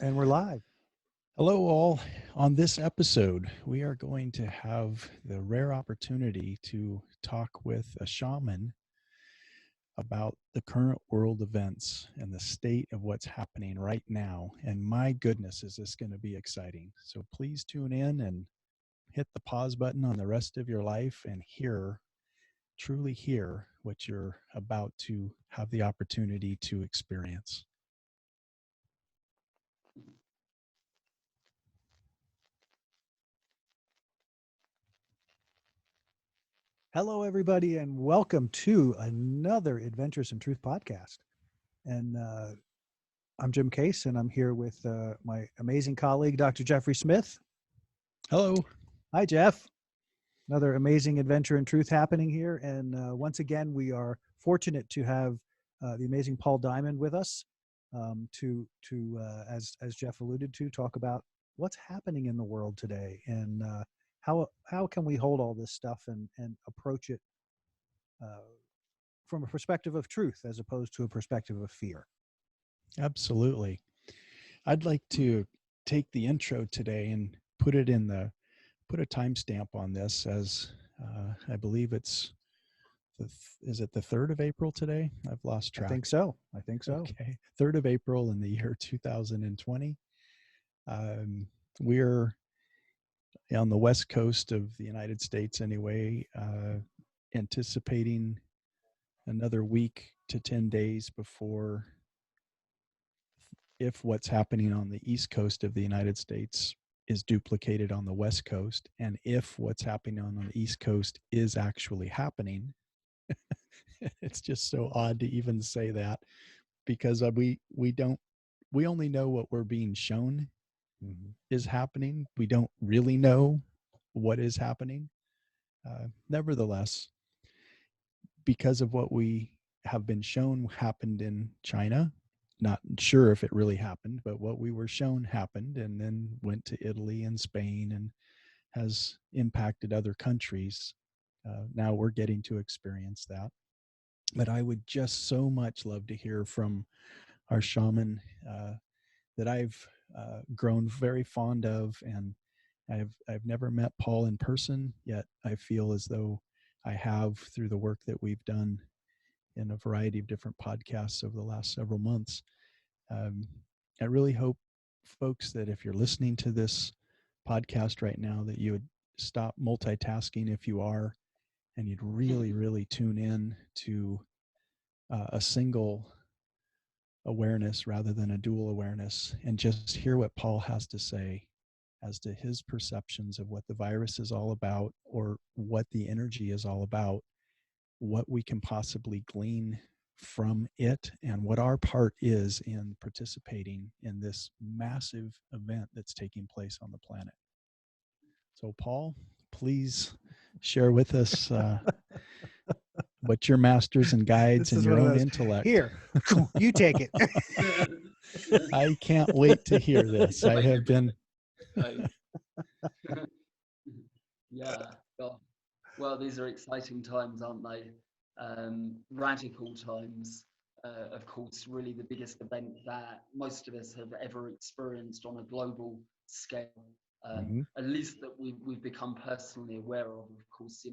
And we're live. Hello, all. On this episode, we are going to have the rare opportunity to talk with a shaman about the current world events and the state of what's happening right now. And my goodness, is this going to be exciting? So please tune in and hit the pause button on the rest of your life and truly hear what you're about to have the opportunity to experience. Hello, everybody, and welcome to another Adventures in Truth podcast. And I'm Jim Case, and I'm here with my amazing colleague, Dr. Jeffrey Smith. Hello. Hi, Jeff. Another amazing adventure in truth happening here. And once again, we are fortunate to have the amazing Paul Diamond with us as Jeff alluded to, talk about what's happening in the world today and how can we hold all this stuff and approach it uh, from a perspective of truth as opposed to a perspective of fear. Absolutely. I'd like to take the intro today and put a timestamp on this as I believe it's is it the 3rd of April today? I've lost I think track. so. I think so. Okay, 3rd of April in the year 2020. Um, we're on the west coast of the United States anyway, anticipating another week to 10 days before, if what's happening on the east coast of the United States is duplicated on the west coast, and if what's happening on the east coast is actually happening. It's just so odd to even say that, because we only know what we're being shown Mm-hmm. is happening. We don't really know what is happening. Nevertheless, because of what we have been shown happened in China, not sure if it really happened, but what we were shown happened, and then went to Italy and Spain and has impacted other countries. Now we're getting to experience that. But I would just so much love to hear from our shaman that I've grown very fond of, and I've never met Paul in person yet. I feel as though I have through the work that we've done in a variety of different podcasts over the last several months. Um, I really hope, folks, that if you're listening to this podcast right now, that you would stop multitasking if you are, and you'd really, really tune in to a single awareness rather than a dual awareness, and just hear what Paul has to say as to his perceptions of what the virus is all about, or what the energy is all about, what we can possibly glean from it, and what our part is in participating in this massive event that's taking place on the planet. So, Paul, please share with us what your masters and guides This and is your one of own those. intellect. Here, you take it. I can't wait to hear this. I have been. Yeah, God. Well, these are exciting times, aren't they? Radical times. Of course, really the biggest event that most of us have ever experienced on a global scale. Mhm. At least that we've become personally aware of. Of course,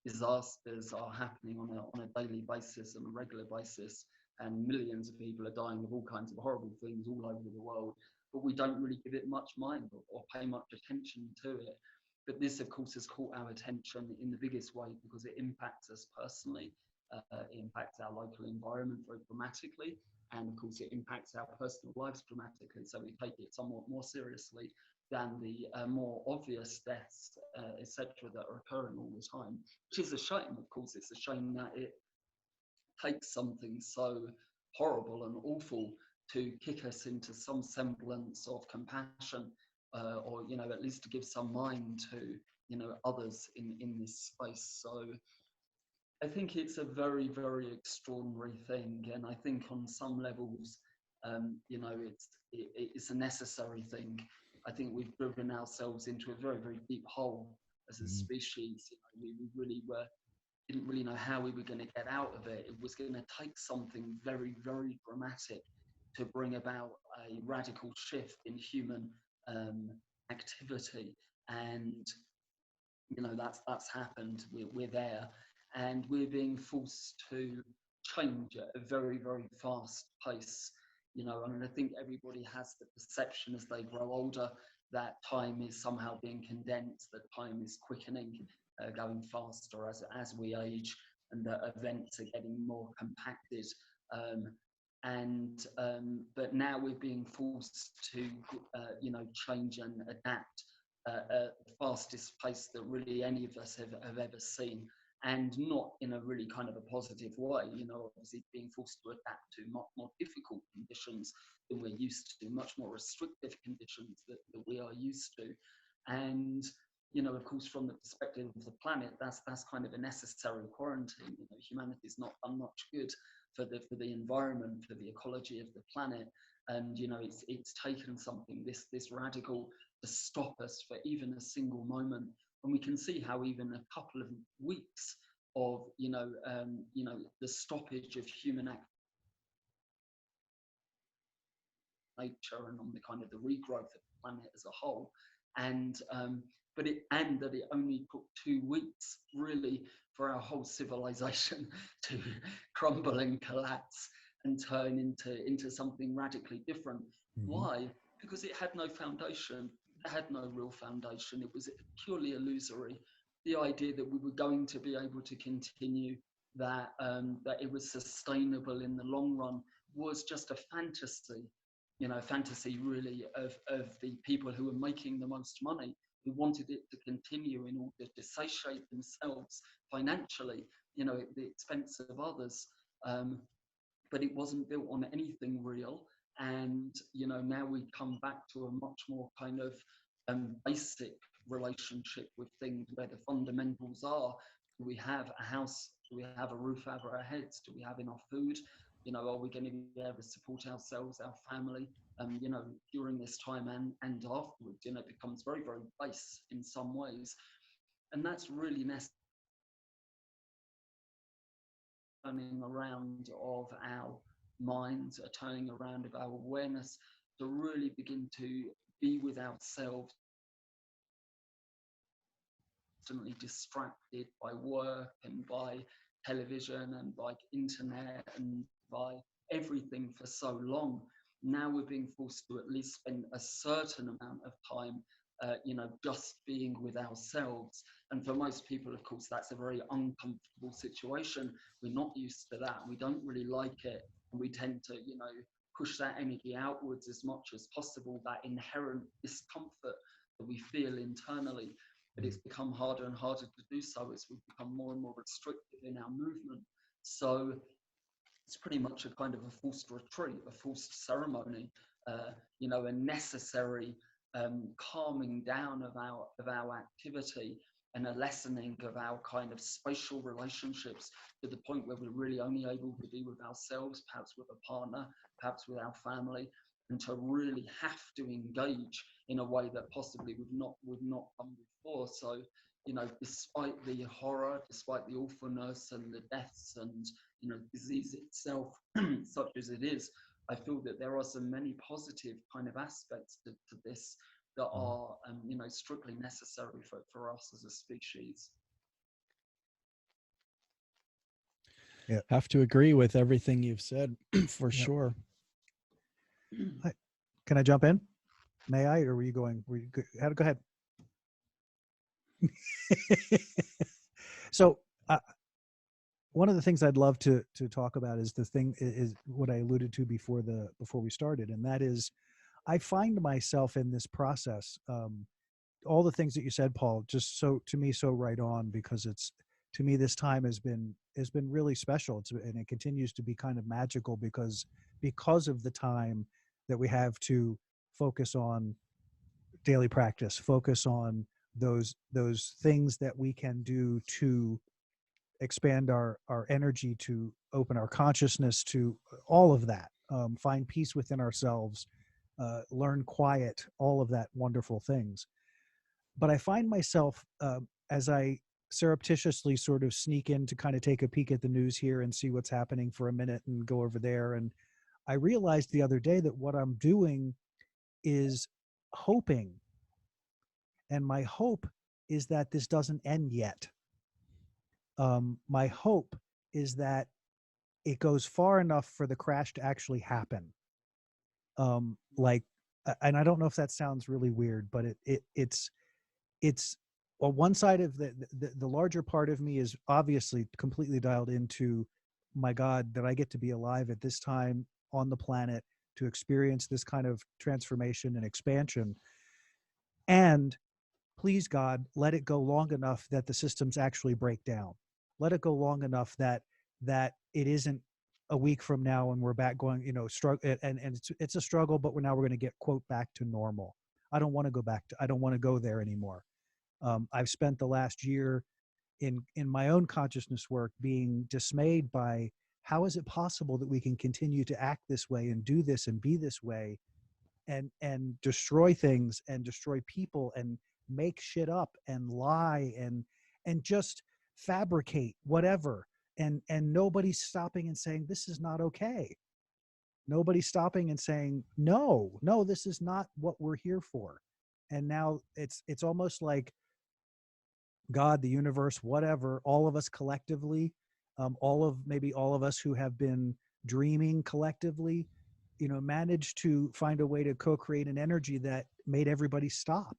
disasters are happening on a daily basis, on a regular basis, and millions of people are dying of all kinds of horrible things all over the world. But we don't really give it much mind or pay much attention to it. But this, of course, has caught our attention in the biggest way because it impacts us personally. It impacts our local environment very dramatically. And of course, it impacts our personal lives dramatically. So we take it somewhat more seriously than the more obvious deaths, etc., that are occurring all the time, which is a shame. Of course, it's a shame that it takes something so horrible and awful to kick us into some semblance of compassion, or at least to give some mind to others in this space. So I think it's a very, very extraordinary thing, and I think on some levels, it's a necessary thing. I think we've driven ourselves into a very, very deep hole as a Mhm. species. We really didn't really know how we were going to get out of it. It was going to take something very, very dramatic to bring about a radical shift in human activity. And that's happened. We're there, and we're being forced to change at a very, very fast pace. I mean, I think everybody has the perception as they grow older that time is somehow being condensed, that time is quickening, going faster as we age, and that events are getting more compacted. But now we're being forced to change and adapt at the fastest pace that really any of us have ever seen, and not in a really kind of a positive way. Obviously being forced to adapt to much more difficult conditions than we're used to, much more restrictive conditions that we are used to. And of course, from the perspective of the planet, that's kind of a necessary quarantine. Humanity's not done much good for the environment, for the ecology of the planet. And it's taken something this radical to stop us for even a single moment. And we can see how even a couple of weeks of the stoppage of human nature and on the kind of the regrowth of the planet as a whole, and that it only took 2 weeks really for our whole civilization to crumble and collapse and turn into something radically different. Why? Because it had no foundation. It had no real foundation. It was purely illusory. The idea that we were going to be able to continue, that it was sustainable in the long run, was just a fantasy. Fantasy really of the people who were making the most money, who wanted it to continue in order to satiate themselves financially, at the expense of others. But it wasn't built on anything real. And now we come back to a much more kind of basic relationship with things, where the fundamentals are: do we have a house? Do we have a roof over our heads? Do we have enough food? Are we going to be able to support ourselves, our family, during this time and afterwards? It becomes very, very base in some ways. And that's really necessary. Turning around of our minds, a turning around of our awareness, to really begin to be with ourselves, constantly distracted by work and by television and by internet and by everything for so long. Now we're being forced to at least spend a certain amount of time just being with ourselves. And for most people, of course, that's a very uncomfortable situation. We're not used to that. We don't really like it. And we tend to, push that energy outwards as much as possible, that inherent discomfort that we feel internally. But it's become harder and harder to do so as we become more and more restricted in our movement. So it's pretty much a kind of a forced retreat, a forced ceremony, a necessary calming down of our activity, and a lessening of our kind of spatial relationships, to the point where we're really only able to be with ourselves, perhaps with a partner, perhaps with our family, and to really have to engage in a way that possibly we've not done before. So, despite the horror, despite the awfulness and the deaths and disease itself, such as it is, I feel that there are so many positive kind of aspects to this that are, strictly necessary for us as a species. Yeah, have to agree with everything you've said for sure. Can I jump in? May I, or were you going? Go ahead. So, one of the things I'd love to talk about is is what I alluded to before we started, and that is, I find myself in this process. All the things that you said, Paul, just so right on, because it's, to me, this time has been really special, and it continues to be kind of magical because of the time that we have to focus on daily practice, focus on those things that we can do to expand our energy, to open our consciousness, to all of that, find peace within ourselves, learn quiet, all of that wonderful things. But I find myself, as I surreptitiously sort of sneak in to kind of take a peek at the news here and see what's happening for a minute and go over there, and I realized the other day that what I'm doing is hoping, and my hope is that this doesn't end yet. My hope is that it goes far enough for the crash to actually happen. Like, and I don't know if that sounds really weird, but it's well, one side of the larger part of me is obviously completely dialed into, my God, that I get to be alive at this time on the planet to experience this kind of transformation and expansion. And please, God, let it go long enough that the systems actually break down. Let it go long enough that it isn't a week from now and we're back going, struggle, and it's a struggle, but we're going to get, quote, back to normal. I don't want to go back to, I don't want to go there anymore. I've spent the last year in my own consciousness work being dismayed by, how is it possible that we can continue to act this way and do this and be this way, and destroy things and destroy people and make shit up and lie and just fabricate whatever, and nobody's stopping and saying, this is not okay. Nobody's stopping and saying, no, this is not what we're here for. And now it's almost like God, the universe, whatever, all of us collectively, maybe all of us who have been dreaming collectively, managed to find a way to co-create an energy that made everybody stop,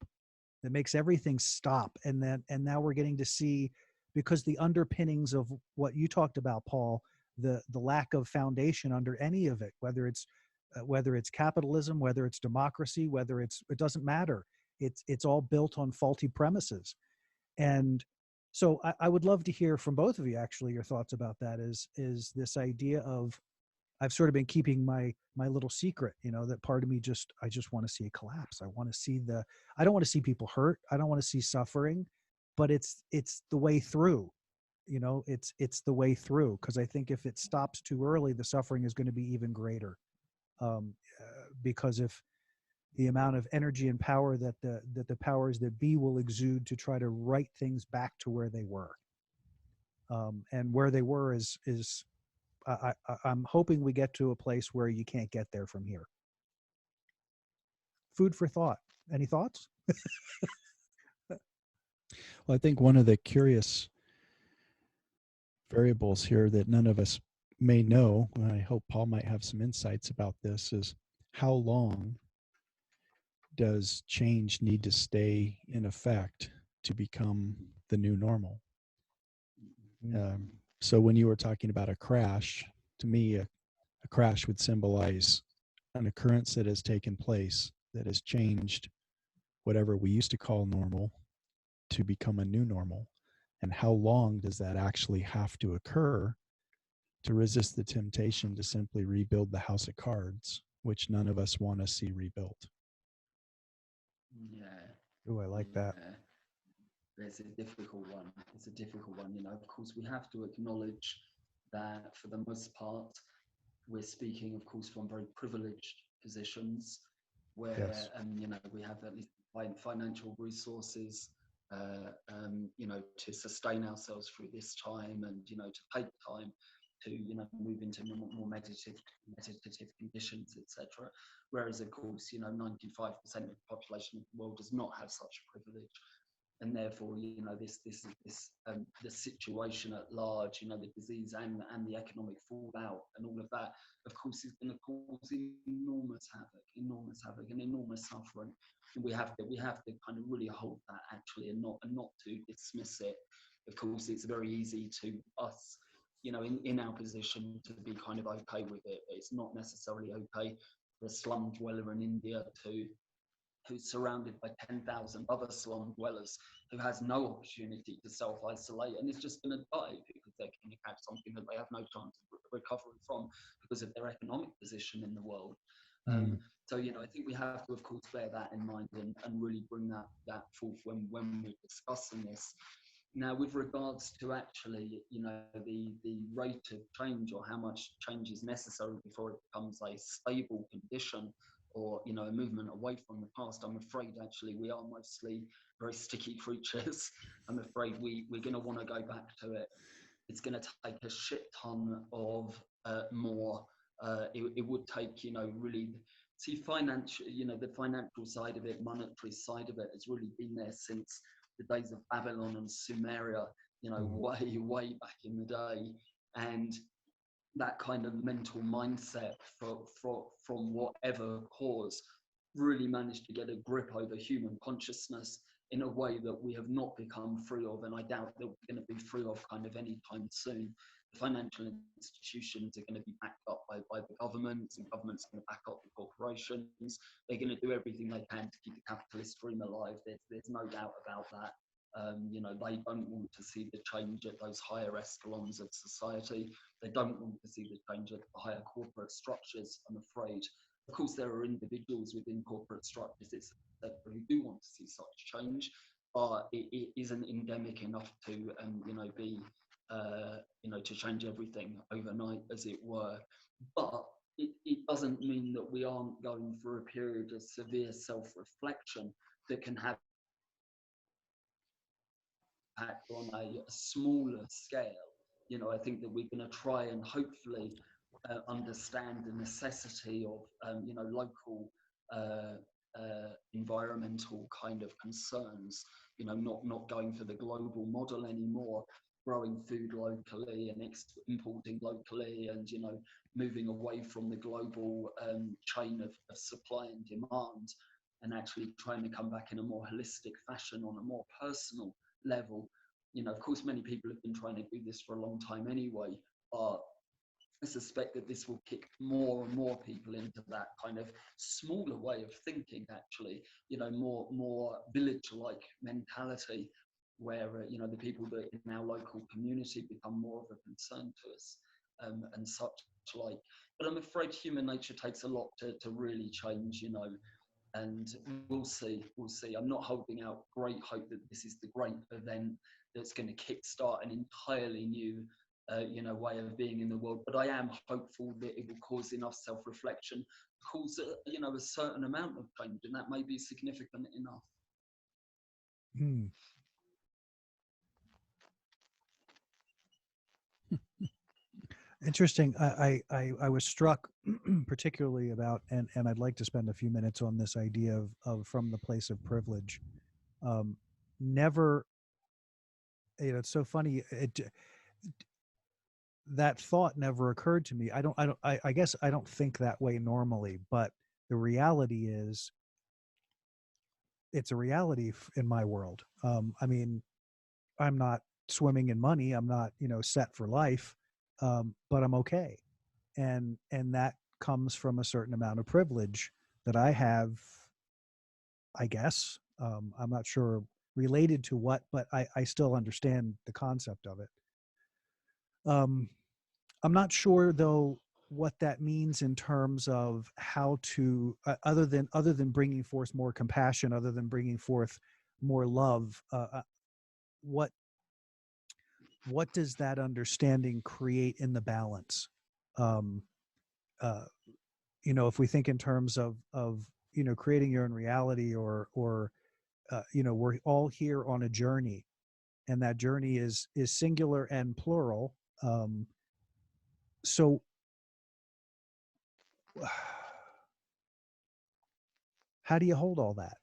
that makes everything stop. And now we're getting to see, because the underpinnings of what you talked about, Paul, the lack of foundation under any of it, whether it's capitalism, whether it's democracy, it doesn't matter. It's all built on faulty premises. And so I would love to hear from both of you, actually, your thoughts about that. Is this idea of, I've sort of been keeping my little secret, that part of me I just want to see a collapse. I don't want to see people hurt. I don't want to see suffering, but it's the way through, it's the way through. Cause I think if it stops too early, the suffering is going to be even greater. Because if the amount of energy and power that the powers that be will exude to try to right things back to where they were, and where they were is I'm hoping we get to a place where you can't get there from here. Food for thought. Any thoughts? Well, I think one of the curious variables here that none of us may know, and I hope Paul might have some insights about this, is how long does change need to stay in effect to become the new normal? So when you were talking about a crash, to me, a crash would symbolize an occurrence that has taken place that has changed whatever we used to call normal to become a new normal. And how long does that actually have to occur to resist the temptation to simply rebuild the house of cards, which none of us want to see rebuilt? Yeah. Oh, I like that. It's a difficult one. It's a difficult one. Of course, we have to acknowledge that for the most part, we're speaking, of course, from very privileged positions where, Yes. We have at least financial resources, to sustain ourselves through this time, and, to take time to, move into more meditative conditions, etc. Whereas, of course, 95% of the population of the world does not have such privilege. And therefore, the situation at large, the disease and the economic fallout and all of that, of course, is going to cause enormous havoc and enormous suffering. And we have to kind of really hold that, actually, and not to dismiss it. Of course, it's very easy to us, in our position, to be kind of okay with it. It's not necessarily okay for a slum dweller in India who's surrounded by 10,000 other slum dwellers, who has no opportunity to self-isolate and is just going to die because they're going to catch something that they have no chance of recovering from because of their economic position in the world. So, I think we have to, of course, bear that in mind and really bring that forth when we're discussing this. Now, with regards to actually, the rate of change, or how much change is necessary before it becomes a stable condition, or, a movement away from the past, I'm afraid actually we are mostly very sticky creatures. I'm afraid we're going to want to go back to it. It's going to take a shit ton of more It would take, really see financial, the financial side of it, monetary side of it has really been there since the days of Babylon and Sumeria, way back in the day. And that kind of mental mindset from whatever cause really managed to get a grip over human consciousness in a way that we have not become free of, and I doubt that we're going to be free of kind of anytime soon. The financial institutions are going to be backed up by the governments, and governments are going to back up the corporations. They're going to do everything they can to keep the capitalist dream alive. There's no doubt about that. They don't want to see the change at those higher echelons of society. They don't want to see the change at the higher corporate structures, I'm afraid. Of course, there are individuals within corporate structures who do want to see such change, but it isn't endemic enough to, be, to change everything overnight, as it were. But it doesn't mean that we aren't going through a period of severe self-reflection that can have impact on a smaller scale. I think that we're going to try and hopefully understand the necessity of, local environmental kind of concerns. Not going for the global model anymore, growing food locally and importing locally, and moving away from the global chain of supply and demand, and actually trying to come back in a more holistic fashion on a more personal level. Of course, many people have been trying to do this for a long time anyway, but I suspect that this will kick more and more people into that kind of smaller way of thinking, actually, more village-like mentality, where, the people that in our local community become more of a concern to us, and such like. But I'm afraid human nature takes a lot to really change, and we'll see. I'm not holding out great hope that this is the great event that's going to kickstart an entirely new way of being in the world, but I am hopeful that it will cause enough self-reflection, cause a certain amount of change, and that may be significant enough. Interesting. I was struck particularly about, and I'd like to spend a few minutes on this idea of from the place of privilege. Never, it's so funny. That thought never occurred to me. I guess I don't think that way normally, but the reality is, it's a reality in my world. I mean, I'm not swimming in money. I'm not, set for life, but I'm okay. And that comes from a certain amount of privilege that I have, I guess. I'm not sure related to what, but I still understand the concept of it. I'm not sure though what that means in terms of how to, other than bringing forth more compassion, other than bringing forth more love. What does that understanding create in the balance? If we think in terms of creating your own reality, or we're all here on a journey, and that journey is singular and plural. So how do you hold all that?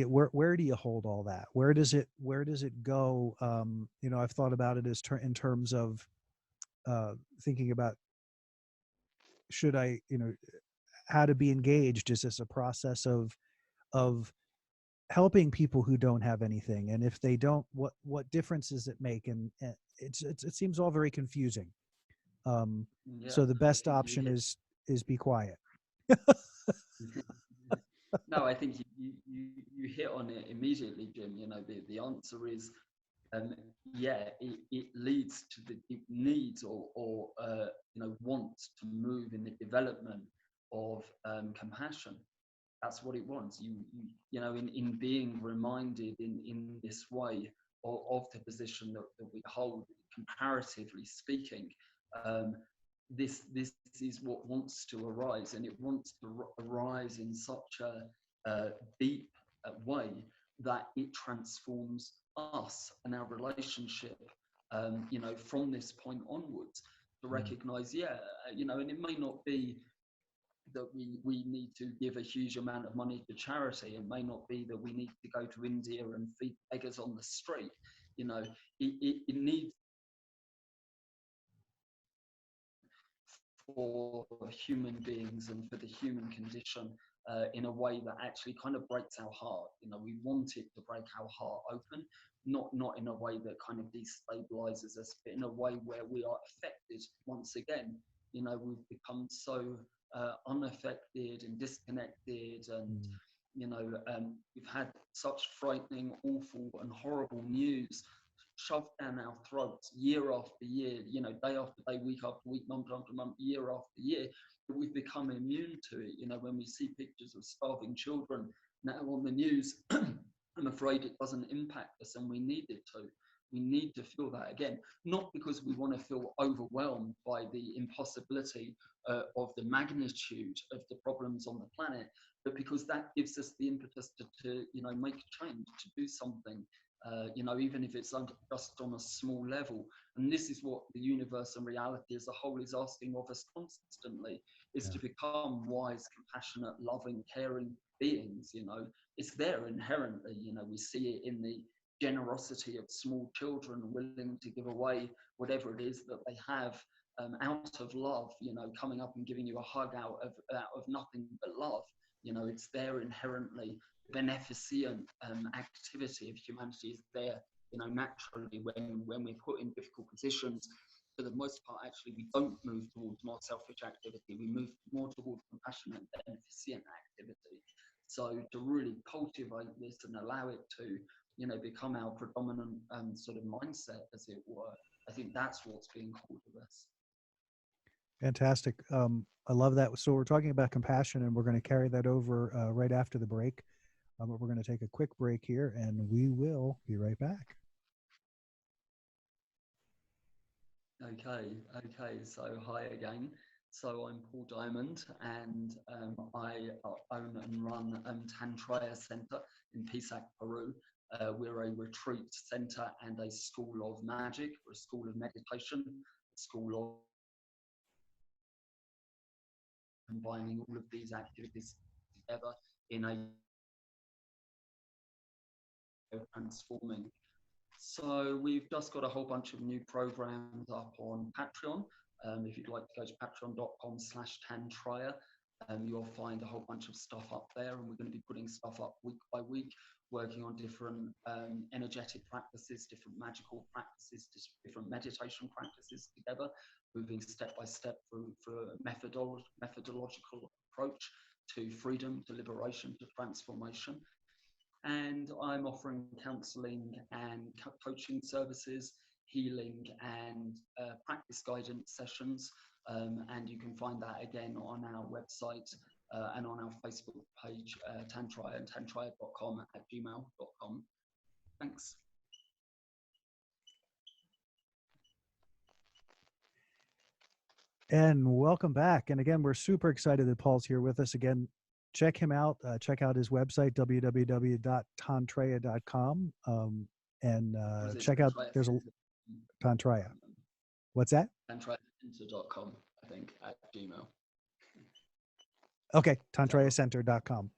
Where do you hold all that? Where does it go? I've thought about it as in terms of thinking about, should I, how to be engaged? Is this a process of helping people who don't have anything? And if they don't, what difference does it make? And it seems all very confusing. So the best option is be quiet. No, I think you hit on it immediately, Jim. The answer is, it leads to the deep needs or wants to move in the development of compassion. That's what it wants. In being reminded in this way of the position that we hold, comparatively speaking, this is what wants to arise, and it wants to arise in such a deep way that it transforms us and our relationship, from this point onwards, to recognize, and it may not be that we need to give a huge amount of money to charity. It may not be that we need to go to India and feed beggars on the street. You know, it needs for human beings and for the human condition in a way that actually kind of breaks our heart. You know, we want it to break our heart open, not in a way that kind of destabilizes us, but in a way where we are affected once again. You know, we've become so unaffected and disconnected, and you know, we've had such frightening, awful, and horrible news shoved down our throats year after year, you know, day after day, week after week, month after month, year after year, that we've become immune to it. You know, when we see pictures of starving children now on the news, I'm afraid it doesn't impact us, and we need it to. We need to feel that again, not because we want to feel overwhelmed by the impossibility of the magnitude of the problems on the planet, but because that gives us the impetus to you know, make a change, to do something. You know, even if it's just on a small level. And this is what the universe and reality as a whole is asking of us constantly, is to become wise, compassionate, loving, caring beings. You know, it's there inherently. You know, we see it in the generosity of small children willing to give away whatever it is that they have out of love, you know, coming up and giving you a hug out of nothing but love. You know, it's there inherently. Beneficent activity of humanity is there, you know, naturally when we're put in difficult positions. For the most part, actually, we don't move towards more selfish activity. We move more towards compassionate, beneficent activity. So to really cultivate this and allow it to, you know, become our predominant sort of mindset, as it were, I think that's what's being called of us. Fantastic. I love that. So we're talking about compassion, and we're going to carry that over right after the break. But we're going to take a quick break here, and we will be right back. Okay. So hi again. So I'm Paul Diamond, and I own and run Tantraya Center in Pisac, Peru. We're a retreat center and a school of magic. We're a school of meditation, a school of combining all of these activities together in a transforming. So we've just got a whole bunch of new programs up on Patreon. If you'd like to go to patreon.com/Tantraya, you'll find a whole bunch of stuff up there, and we're going to be putting stuff up week by week, working on different energetic practices, different magical practices, different meditation practices together, moving step by step through a methodological approach to freedom, to liberation, to transformation. And I'm offering counseling and coaching services, healing and practice guidance sessions. And you can find that again on our website and on our Facebook page, Tantraya, and tantraya.com@gmail.com. Thanks. And welcome back. And again, we're super excited that Paul's here with us again. Check him out. Check out his website, www.tantraya.com. And check out, there's a Tantraya. What's that? Tantrayacenter.com, I think, at Gmail. Okay, tantrayacenter.com.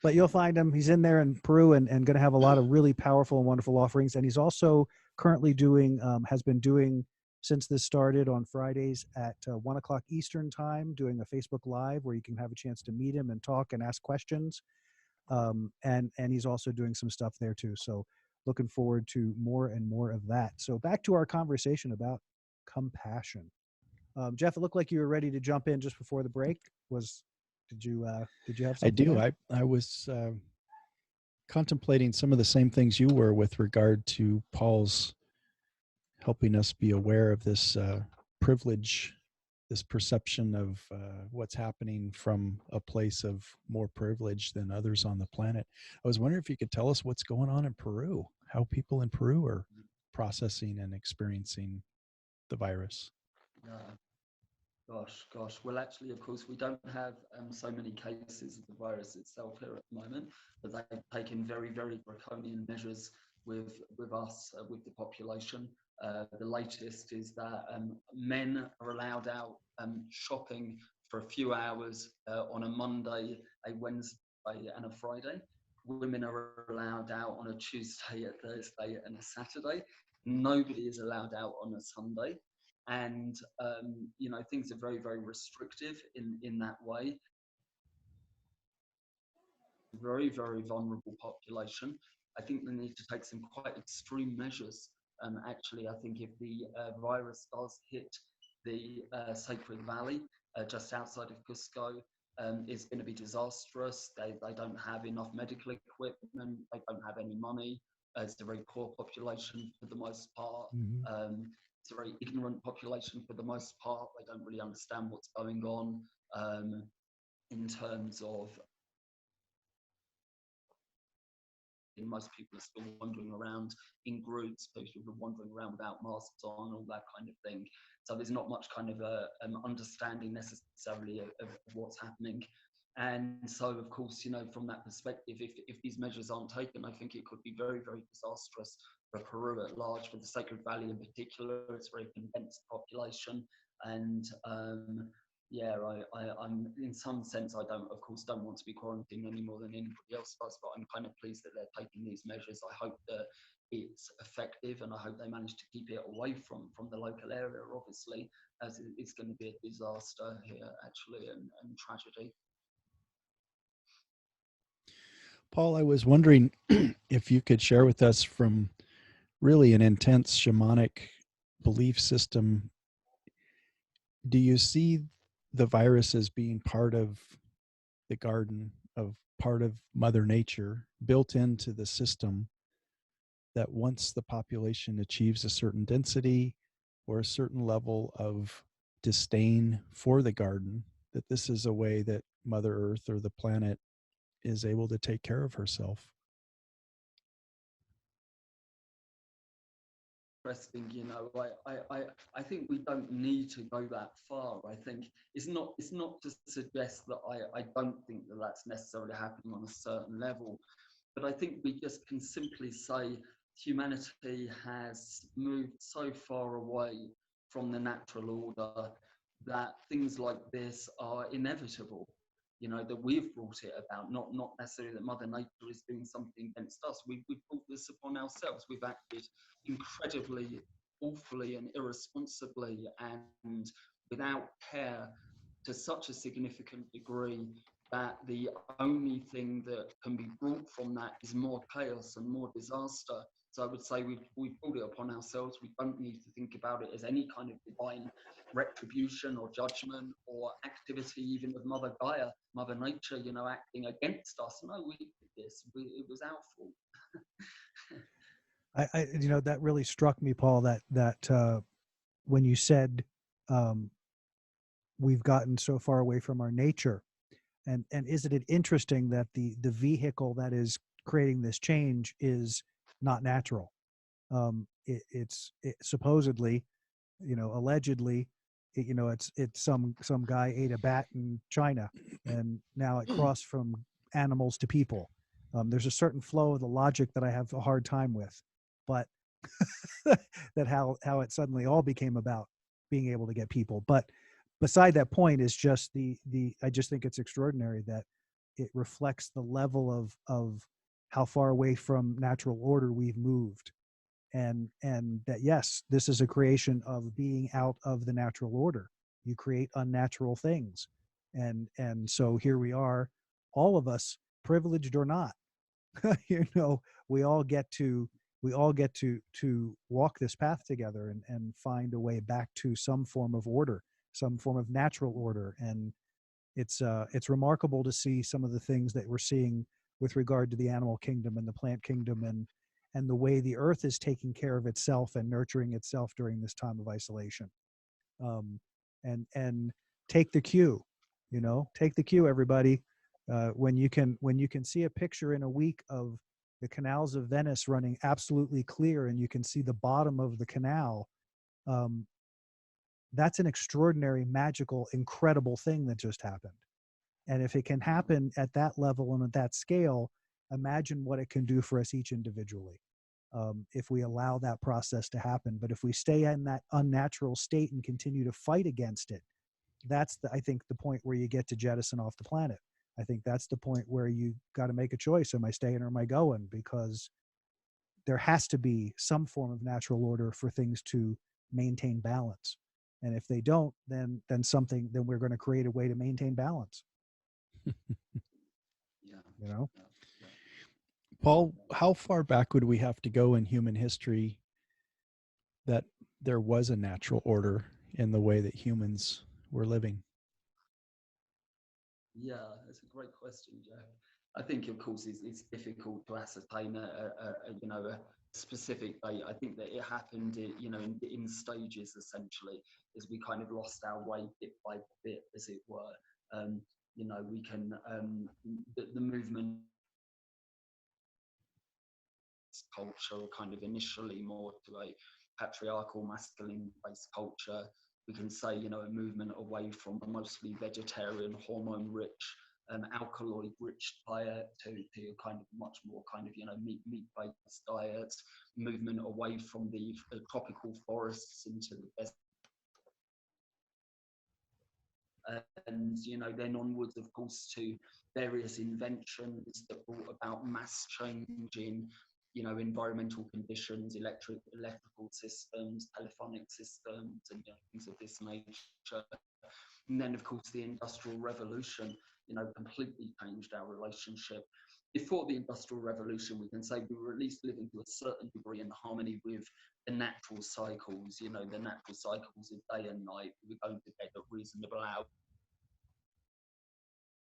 But you'll find him. He's in there in Peru and going to have a lot of really powerful and wonderful offerings. And he's also currently doing, has been doing since this started on Fridays at 1 o'clock Eastern time, doing a Facebook Live where you can have a chance to meet him and talk and ask questions. And he's also doing some stuff there too. So looking forward to more and more of that. So back to our conversation about compassion. Jeff, it looked like you were ready to jump in just before the break. Did you have something? I do. There? I was contemplating some of the same things you were with regard to Paul's helping us be aware of this privilege, this perception of what's happening from a place of more privilege than others on the planet. I was wondering if you could tell us what's going on in Peru, how people in Peru are processing and experiencing the virus. Gosh. Well, actually, of course, we don't have so many cases of the virus itself here at the moment, but they've taken very, very draconian measures with us, with the population. The latest is that men are allowed out shopping for a few hours on a Monday, a Wednesday, and a Friday. Women are allowed out on a Tuesday, a Thursday, and a Saturday. Nobody is allowed out on a Sunday. And, you know, things are very, very restrictive in that way. Very, very vulnerable population. I think they need to take some quite extreme measures. Actually, I think if the virus does hit the Sacred Valley just outside of Cusco, it's going to be disastrous. They don't have enough medical equipment. They don't have any money. It's a very poor population for the most part. It's a very ignorant population for the most part. They don't really understand what's going on in terms of. Most people are still wandering around in groups, people are wandering around without masks on, all that kind of thing. So there's not much kind of understanding necessarily of what's happening. And so, of course, you know, from that perspective, if these measures aren't taken, I think it could be very, very disastrous for Peru at large, for the Sacred Valley in particular. It's a very condensed population. And yeah, I'm in some sense, I don't, of course, don't want to be quarantined any more than anybody else does, but I'm kind of pleased that they're taking these measures. I hope that it's effective, and I hope they manage to keep it away from the local area, obviously, as it's going to be a disaster here, actually, and tragedy. Paul, I was wondering if you could share with us from really an intense shamanic belief system. Do you see the virus as being part of the garden, of part of Mother Nature, built into the system, that once the population achieves a certain density or a certain level of disdain for the garden, that this is a way that Mother Earth or the planet is able to take care of herself? Interesting, you know, I think we don't need to go that far. I think it's not to suggest that I don't think that that's necessarily happening on a certain level, but I think we just can simply say humanity has moved so far away from the natural order that things like this are inevitable. You know, that we've brought it about, not necessarily that Mother Nature is doing something against us. We've brought this upon ourselves. We've acted incredibly awfully and irresponsibly and without care to such a significant degree that the only thing that can be brought from that is more chaos and more disaster. So I would say we've brought it upon ourselves. We don't need to think about it as any kind of divine retribution or judgment or activity, even of Mother Gaia, Mother Nature, you know, acting against us. No, we did this. It was our fault. I you know, that really struck me, Paul, that when you said we've gotten so far away from our nature, and isn't it interesting that the vehicle that is creating this change is not natural? It's supposedly, you know, allegedly, you know, it's some guy ate a bat in China, and now it crossed from animals to people. There's a certain flow of the logic that I have a hard time with, but that how it suddenly all became about being able to get people. But beside that point is just the I just think it's extraordinary that it reflects the level of how far away from natural order we've moved, and that yes, this is a creation of being out of the natural order. You create unnatural things, and so here we are, all of us, privileged or not. You know, we all get to walk this path together and find a way back to some form of order, some form of natural order. And it's remarkable to see some of the things that we're seeing with regard to the animal kingdom and the plant kingdom, and the way the earth is taking care of itself and nurturing itself during this time of isolation. And take the cue, you know, take the cue, everybody. When you can see a picture in a week of the canals of Venice running absolutely clear, and you can see the bottom of the canal, that's an extraordinary, magical, incredible thing that just happened. And if it can happen at that level and at that scale, imagine what it can do for us each individually, if we allow that process to happen. But if we stay in that unnatural state and continue to fight against it, that's I think the point where you get to jettison off the planet. I think that's the point where you got to make a choice. Am I staying or am I going? Because there has to be some form of natural order for things to maintain balance. And if they don't, then we're going to create a way to maintain balance. Yeah. You know, Yeah. Yeah. Paul, how far back would we have to go in human history that there was a natural order in the way that humans were living? Yeah, that's a great question, Joe. I think, of course, it's difficult to ascertain a specific date. I think that it happened, in stages, essentially, as we kind of lost our way bit by bit, as it were. We can the movement culture, kind of initially more to a patriarchal, masculine-based culture. We can say, a movement away from a mostly vegetarian, hormone-rich, alkaloid-rich diet to kind of much more kind of, meat-based diets. Movement away from the tropical forests into the desert. And then onwards, of course, to various inventions that brought about mass change in environmental conditions, electrical systems, telephonic systems, and things of this nature. And then, of course, the Industrial Revolution completely changed our relationship. Before the Industrial Revolution, we can say we were at least living to a certain degree in harmony with the natural cycles, the natural cycles of day and night. We were going to bed at reasonable hours,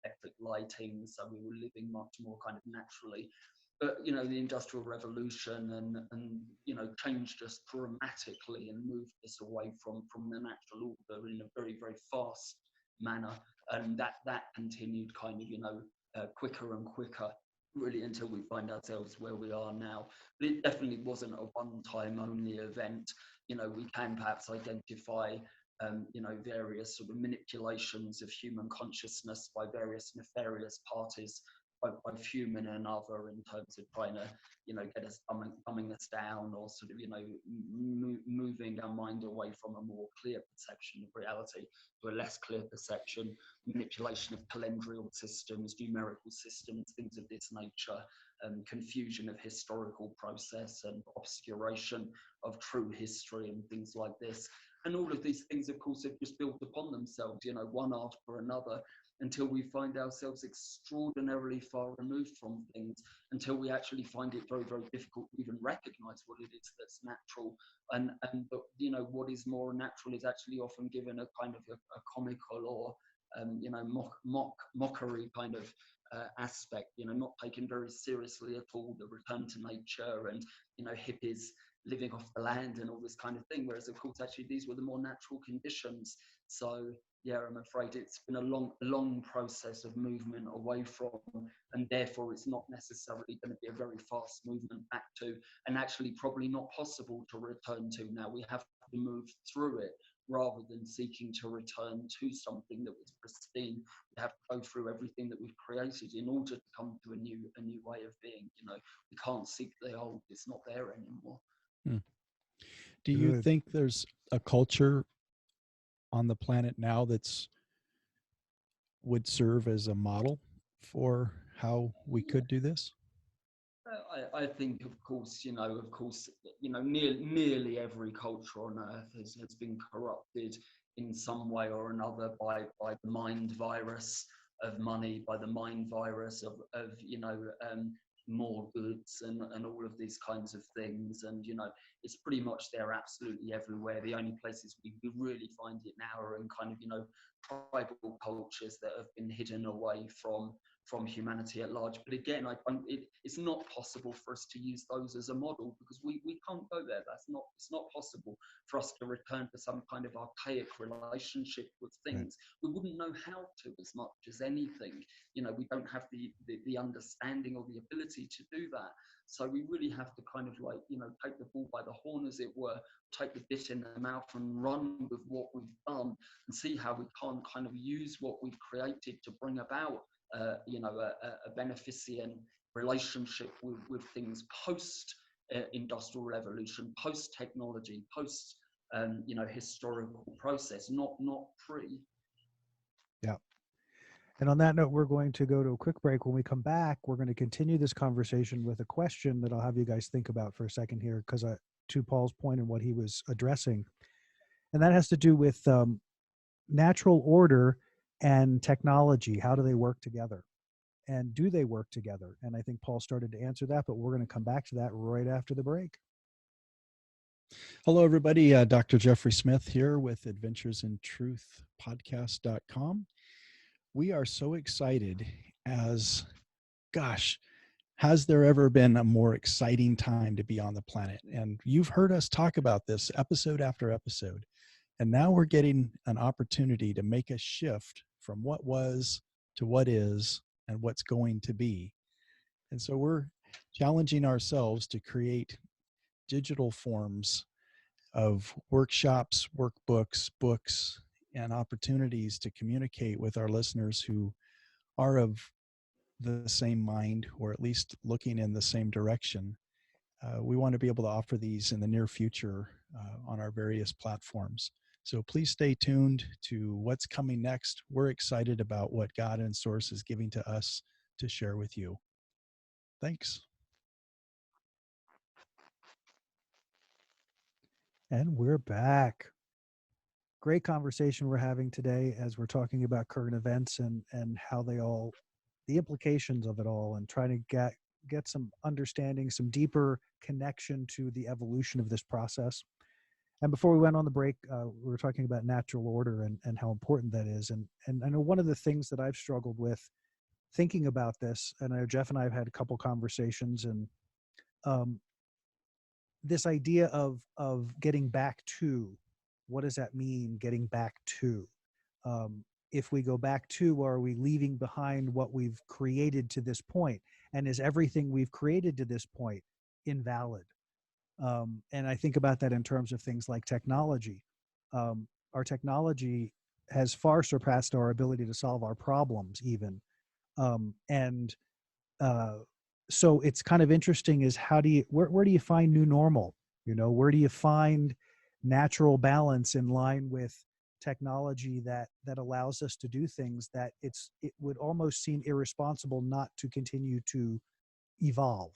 electric lighting, so we were living much more kind of naturally. But the Industrial Revolution and changed us dramatically and moved us away from the natural order in a very, very fast manner, and that continued kind of quicker and quicker, really, until we find ourselves where we are now. But it definitely wasn't a one-time only event. We can perhaps identify various sort of manipulations of human consciousness by various nefarious parties, both human and other, in terms of trying to, get us dumbing us down, or sort of, moving our mind away from a more clear perception of reality to a less clear perception, manipulation of calendrial systems, numerical systems, things of this nature, confusion of historical process and obscuration of true history and things like this. And all of these things, of course, have just built upon themselves, one after another, until we find ourselves extraordinarily far removed from things, until we actually find it very, very difficult to even recognize what it is that's natural. And what is more natural is actually often given a kind of a comical or, mockery kind of aspect, not taken very seriously at all, the return to nature and, hippies living off the land and all this kind of thing, whereas of course actually these were the more natural conditions. So yeah, I'm afraid it's been a long process of movement away from, and therefore it's not necessarily going to be a very fast movement back to, and actually probably not possible to return to. Now we have to move through it rather than seeking to return to something that was pristine. We have to go through everything that we've created in order to come to a new way of being. We can't seek the old; it's not there anymore. Do you Good. think there's a culture on the planet now that's would serve as a model for how we could do this? I think, of course, nearly every culture on earth has been corrupted in some way or another by the mind virus of money, by the mind virus of more goods and all of these kinds of things. And, it's pretty much there absolutely everywhere. The only places we really find it now are in kind of, tribal cultures that have been hidden away from humanity at large. But again, it's not possible for us to use those as a model, because we can't go there. It's not possible for us to return to some kind of archaic relationship with things. Right. We wouldn't know how to, as much as anything. We don't have the understanding or the ability to do that. So we really have to kind of take the bull by the horn, as it were, take the bit in the mouth and run with what we've done, and see how we can kind of use what we've created to bring about a beneficent relationship with things post industrial revolution, post technology, post historical process, not pre. Yeah. And on that note, we're going to go to a quick break. When we come back, we're going to continue this conversation with a question that I'll have you guys think about for a second here, because to Paul's point and what he was addressing, and that has to do with natural order and technology. How do they work together? And do they work together? And I think Paul started to answer that, but we're going to come back to that right after the break. Hello, everybody. Dr. Jeffrey Smith here with adventuresintruthpodcast.com. We are so excited as, gosh, has there ever been a more exciting time to be on the planet? And you've heard us talk about this episode after episode. And now we're getting an opportunity to make a shift from what was to what is and what's going to be. And so we're challenging ourselves to create digital forms of workshops, workbooks, books, and opportunities to communicate with our listeners who are of the same mind, or at least looking in the same direction. We want to be able to offer these in the near future on our various platforms. So please stay tuned to what's coming next. We're excited about what God and Source is giving to us to share with you. Thanks. And we're back. Great conversation we're having today as we're talking about current events and how they all, the implications of it all, and trying to get some understanding, some deeper connection to the evolution of this process. And before we went on the break, we were talking about natural order and how important that is. And I know one of the things that I've struggled with thinking about this, and I know Jeff and I have had a couple conversations, and um, this idea of getting back to, what does that mean, getting back to? If we go back to, are we leaving behind what we've created to this point? And is everything we've created to this point invalid? And I think about that in terms of things like technology. Our technology has far surpassed our ability to solve our problems, even. And so it's kind of interesting, is how do you, where do you find new normal? Where do you find natural balance in line with technology that allows us to do things that it would almost seem irresponsible not to continue to evolve,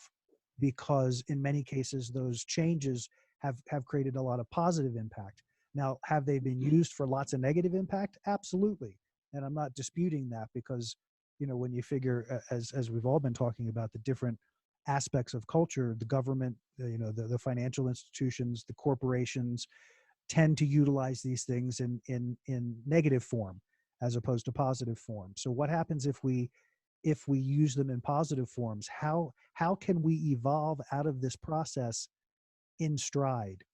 because in many cases those changes have created a lot of positive impact. Now, have they been used for lots of negative impact? Absolutely. And I'm not disputing that, because when you figure, as we've all been talking about, the different aspects of culture, the government, the financial institutions, the corporations tend to utilize these things in negative form as opposed to positive form. So what happens if we use them in positive forms? How can we evolve out of this process in stride?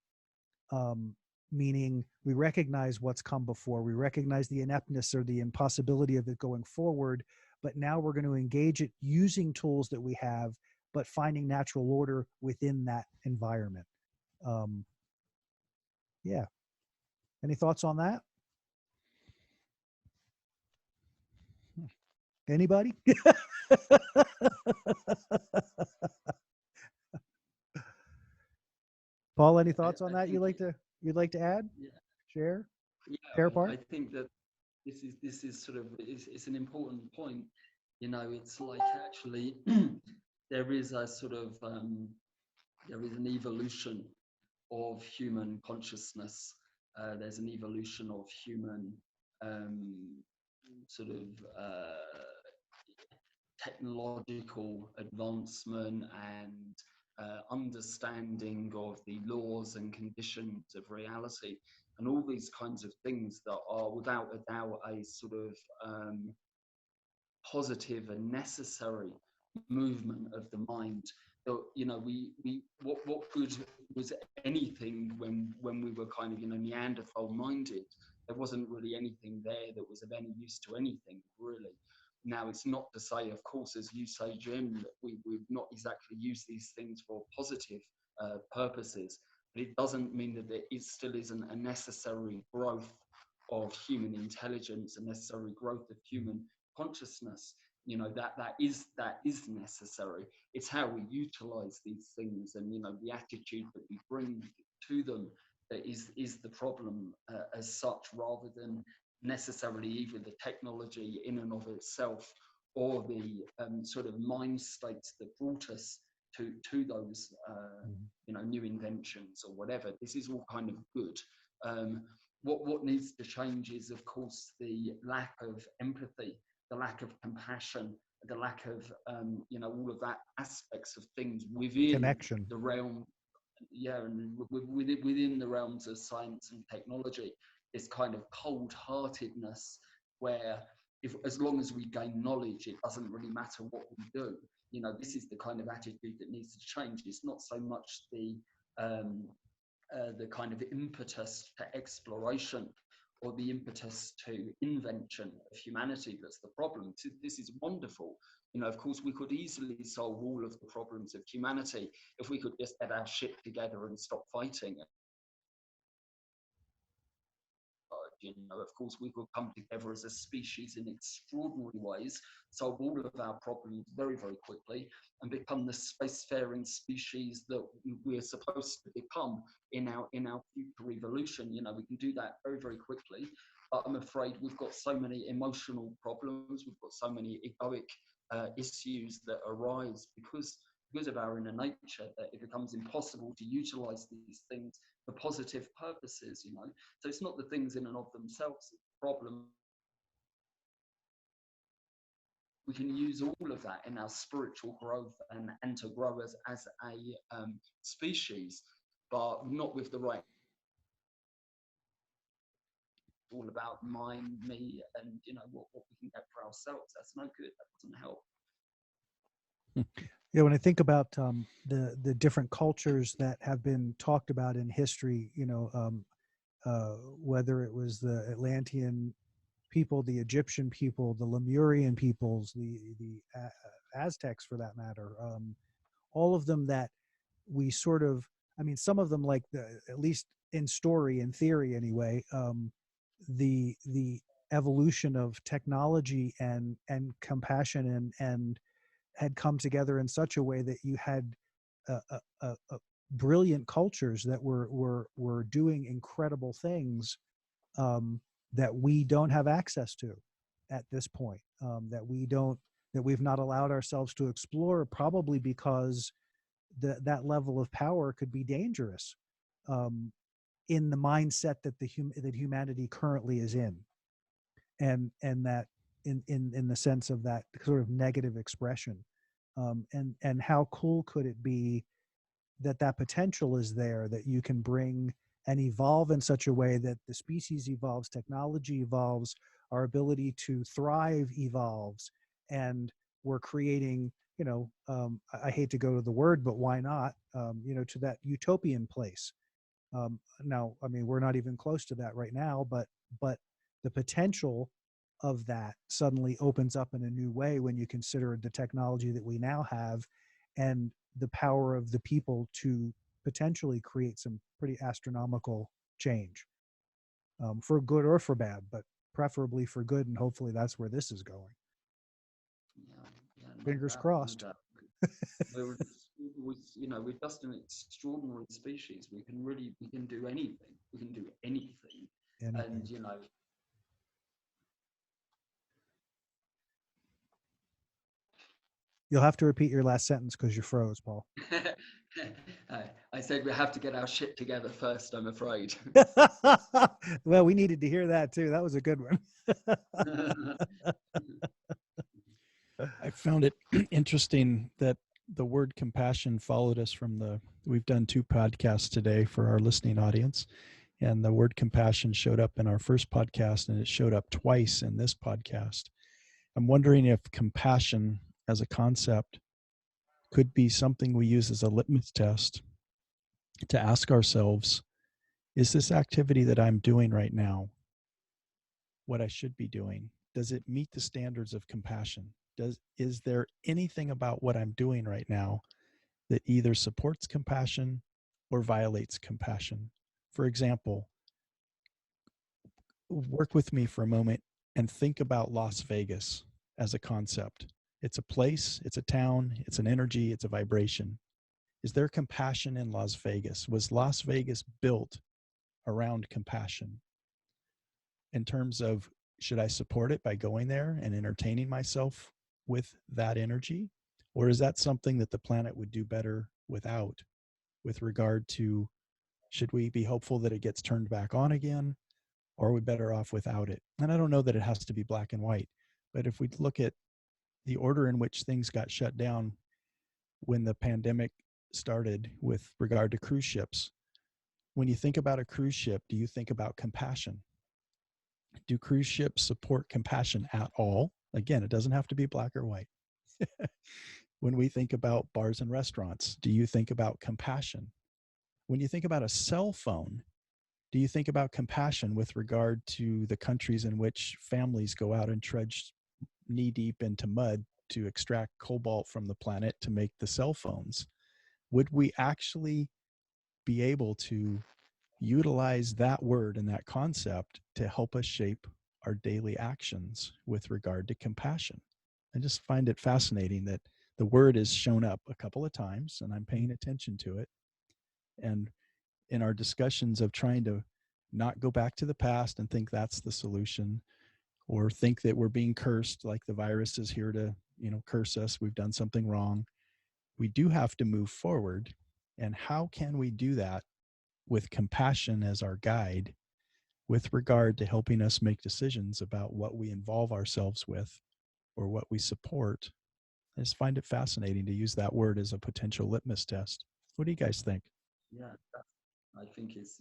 Meaning, we recognize what's come before, we recognize the ineptness or the impossibility of it going forward, but now we're going to engage it using tools that we have, but finding natural order within that environment. Yeah. Any thoughts on that? Anybody? Paul, any thoughts on I that think you'd like to add, yeah, share, tear yeah. apart? I think that this is sort of it's an important point. It's like, actually there is a sort of there is an evolution of human consciousness. There's an evolution of human um, sort of technological advancement and understanding of the laws and conditions of reality, and all these kinds of things that are without a doubt a sort of positive and necessary movement of the mind. So, we what good was anything when we were kind of Neanderthal minded? There wasn't really anything there that was of any use to anything, really. Now, it's not to say, of course, as you say, Jim, that we've not exactly used these things for positive purposes, but it doesn't mean that there still isn't a necessary growth of human intelligence, a necessary growth of human consciousness. That is necessary. It's how we utilize these things, and the attitude that we bring to them that is the problem as such, rather than necessarily either the technology in and of itself or the sort of mind states that brought us to those new inventions or whatever. This is all kind of good. What needs to change is, of course, the lack of empathy, the lack of compassion, the lack of all of that aspects of things within connection, the realm, and within the realms of science and technology. This kind of cold-heartedness where, if as long as we gain knowledge, it doesn't really matter what we do. This is the kind of attitude that needs to change. It's not so much the kind of impetus to exploration or the impetus to invention of humanity that's the problem. This is wonderful. Of course, we could easily solve all of the problems of humanity if we could just get our shit together and stop fighting. Of course, we could come together as a species in extraordinary ways, solve all of our problems very, very quickly, and become the spacefaring species that we're supposed to become in our future evolution. We can do that very, very quickly. But I'm afraid we've got so many emotional problems. We've got so many egoic issues that arise because of our inner nature, that it becomes impossible to utilize these things for positive purposes. So it's not the things in and of themselves, it's the problem. We can use all of that in our spiritual growth and to grow as a species, but not with the right. All about mine, me, and what we can get for ourselves. That's no good. That doesn't help. Yeah, when I think about the different cultures that have been talked about in history, whether it was the Atlantean people, the Egyptian people, the Lemurian peoples, the Aztecs, for that matter, all of them that we sort of, some of them, like at least in story, in theory anyway, the evolution of technology and compassion and had come together in such a way that you had brilliant cultures that were doing incredible things that we don't have access to at this point, that we've not allowed ourselves to explore, probably because that level of power could be dangerous in the mindset that that humanity currently is in, and that in the sense of that sort of negative expression, and how cool could it be that potential is there, that you can bring and evolve in such a way that the species evolves, technology evolves, our ability to thrive evolves, and we're creating, I hate to go to the word, but why not, to that utopian place. Now, we're not even close to that right now, but the potential of that suddenly opens up in a new way when you consider the technology that we now have and the power of the people to potentially create some pretty astronomical change, for good or for bad, but preferably for good, and hopefully that's where this is going. Fingers crossed. We're just an extraordinary species. We can do anything. We can do anything. And you'll have to repeat your last sentence because you froze, Paul. I said we have to get our shit together first, I'm afraid. Well, we needed to hear that too. That was a good one. I found it interesting that the word compassion followed us we've done 2 podcasts today for our listening audience, and the word compassion showed up in our first podcast and it showed up twice in this podcast. I'm wondering if compassion as a concept could be something we use as a litmus test to ask ourselves, is this activity that I'm doing right now what I should be doing? Does it meet the standards of compassion? Is there anything about what I'm doing right now that either supports compassion or violates compassion? For example, work with me for a moment and think about Las Vegas as a concept. It's a place, it's a town, it's an energy, it's a vibration. Is there compassion in Las Vegas? Was Las Vegas built around compassion? in terms of, should I support it by going there and entertaining myself with that energy? Or is that something that the planet would do better without, with regard to, should we be hopeful that it gets turned back on again, or are we better off without it? And I don't know that it has to be black and white, but if we look at the order in which things got shut down when the pandemic started with regard to cruise ships, when you think about a cruise ship, do you think about compassion? Do cruise ships support compassion at all? Again, it doesn't have to be black or white. When we think about bars and restaurants, do you think about compassion? When you think about a cell phone, do you think about compassion with regard to the countries in which families go out and trudge knee deep into mud to extract cobalt from the planet to make the cell phones? Would we actually be able to utilize that word and that concept to help us shape our daily actions with regard to compassion? I just find it fascinating that the word has shown up a couple of times and I'm paying attention to it. And in our discussions of trying to not go back to the past and think that's the solution, or think that we're being cursed, like the virus is here to, curse us, we've done something wrong, we do have to move forward. And how can we do that with compassion as our guide with regard to helping us make decisions about what we involve ourselves with or what we support? I just find it fascinating to use that word as a potential litmus test. What do you guys think? Yeah, I think that's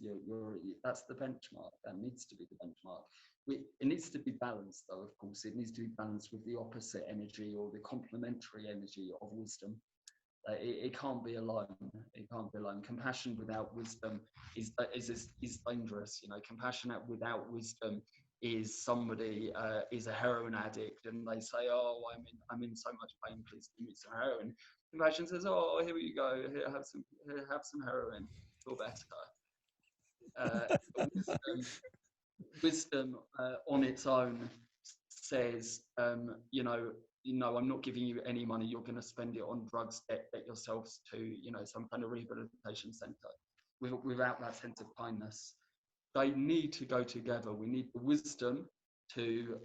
the benchmark. That needs to be the benchmark. It needs to be balanced, though. Of course, it needs to be balanced with the opposite energy or the complementary energy of wisdom. It can't be alone. It can't be alone. Compassion without wisdom is dangerous. Compassion without wisdom is somebody is a heroin addict, and they say, "Oh, I'm in so much pain. Please give me some heroin." Compassion says, "Oh, here you go. Here, have some heroin. Feel better." Wisdom on its own says, I'm not giving you any money. You're going to spend it on drugs. Get yourselves to, some kind of rehabilitation center. Without that sense of kindness, they need to go together. We need the wisdom to,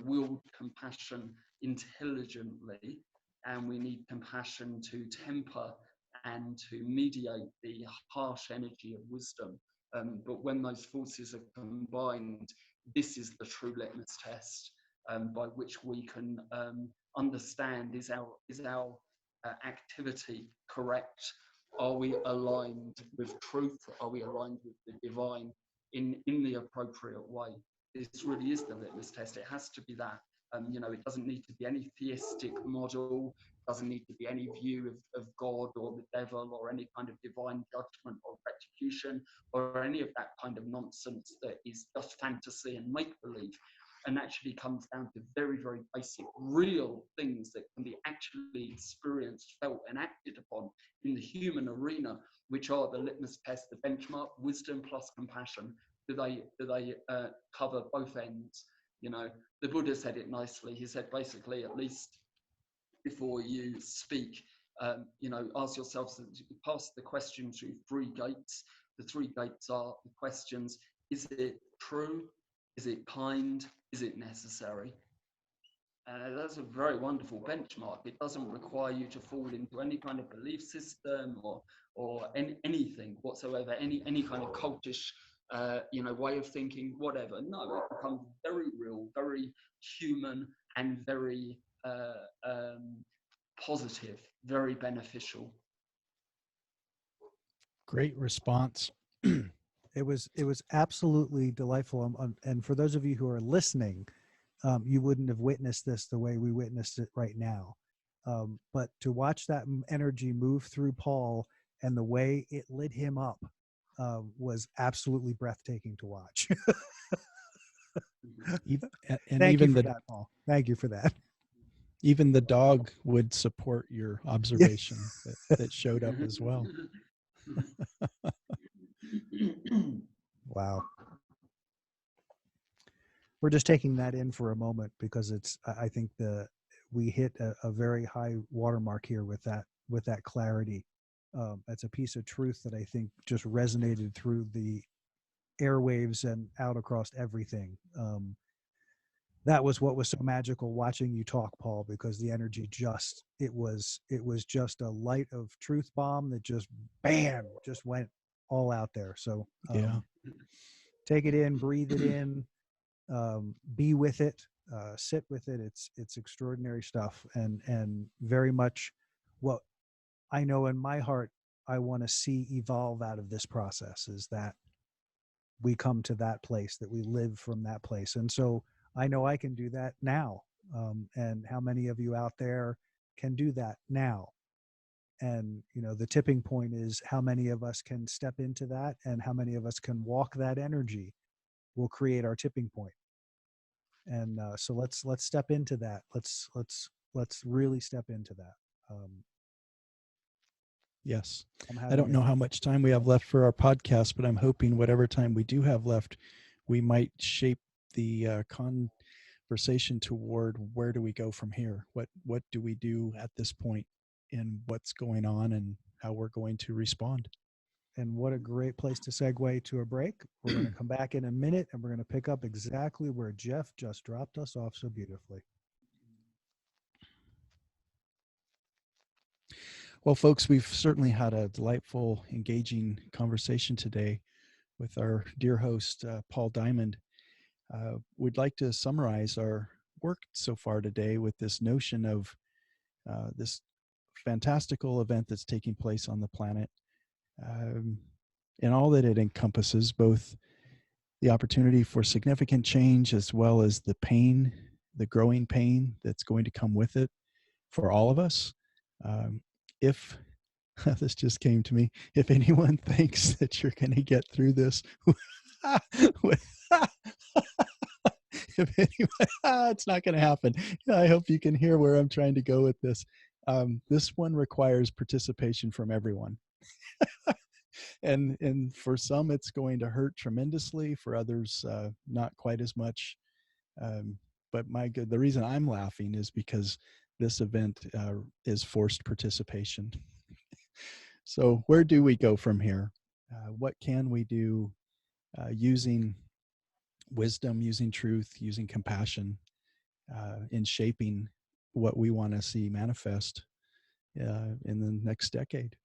wield compassion intelligently, and we need compassion to temper and to mediate the harsh energy of wisdom. But when those forces are combined, this is the true litmus test by which we can understand, is our activity correct? Are we aligned with truth? Are we aligned with the divine in the appropriate way? This really is the litmus test. It has to be that. It doesn't need to be any theistic model, doesn't need to be any view of God or the devil or any kind of divine judgment or retribution or any of that kind of nonsense that is just fantasy and make-believe, and actually comes down to very, very basic, real things that can be actually experienced, felt, and acted upon in the human arena, which are the litmus test, the benchmark, wisdom plus compassion. Do they cover both ends? The Buddha said it nicely. He said, basically, at least before you speak, ask yourselves, pass the question through 3 gates. The 3 gates are the questions: is it true? Is it kind? Is it necessary? That's a very wonderful benchmark. It doesn't require you to fall into any kind of belief system or anything whatsoever, any kind of cultish way of thinking, whatever. No, it becomes very real, very human, and very positive, very beneficial. Great response. It was absolutely delightful. And for those of you who are listening, you wouldn't have witnessed this the way we witnessed it right now. But to watch that energy move through Paul and the way it lit him up was absolutely breathtaking to watch. Thank you for that, Paul. Thank you for that. Even the dog would support your observation that showed up as well. Wow. We're just taking that in for a moment because I think we hit a very high watermark here with that clarity. That's a piece of truth that I think just resonated through the airwaves and out across everything. That was what was so magical watching you talk, Paul, because the energy just it was just a light of truth bomb that just bam just went all out there. So Yeah. take it in, breathe it in, be with it, sit with it. It's extraordinary stuff, and very much what I know in my heart I want to see evolve out of this process is that we come to that place, that we live from that place. And so I know I can do that now. And how many of you out there can do that now? And, the tipping point is how many of us can step into that and how many of us can walk that energy will create our tipping point. And so let's step into that. Let's really step into that. Yes. I'm I don't having know how much time we have left for our podcast, but I'm hoping whatever time we do have left, we might shape the conversation toward where do we go from here? What do we do at this point, and what's going on, and how we're going to respond? And what a great place to segue to a break. We're going to come back in a minute and we're going to pick up exactly where Jeff just dropped us off so beautifully. Well, folks, we've certainly had a delightful, engaging conversation today with our dear host, Paul Diamond. We'd like to summarize our work so far today with this notion of this fantastical event that's taking place on the planet, um, and all that it encompasses, both the opportunity for significant change as well as the pain, the growing pain that's going to come with it for all of us. If this just came to me, if anyone thinks that you're going to get through this with if anyone, it's not going to happen. I hope you can hear where I'm trying to go with this. This one requires participation from everyone. And for some, it's going to hurt tremendously. For others, not quite as much. But the reason I'm laughing is because this event is forced participation. So where do we go from here? What can we do using wisdom, using truth, using compassion in shaping what we want to see manifest in the next decade?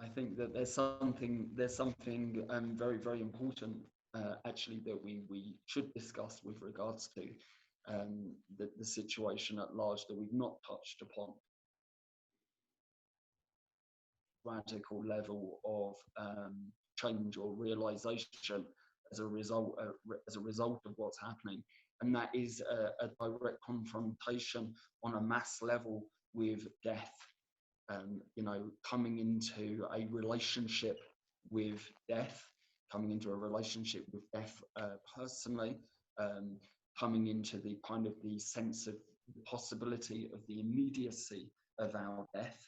I think that there's something very very important actually that we should discuss with regards to the situation at large that we've not touched upon. Radical level of change or realization as a result of what's happening, and that is a direct confrontation on a mass level with death. Coming into a relationship with death, personally, um, coming into the kind of the sense of the possibility of the immediacy of our death,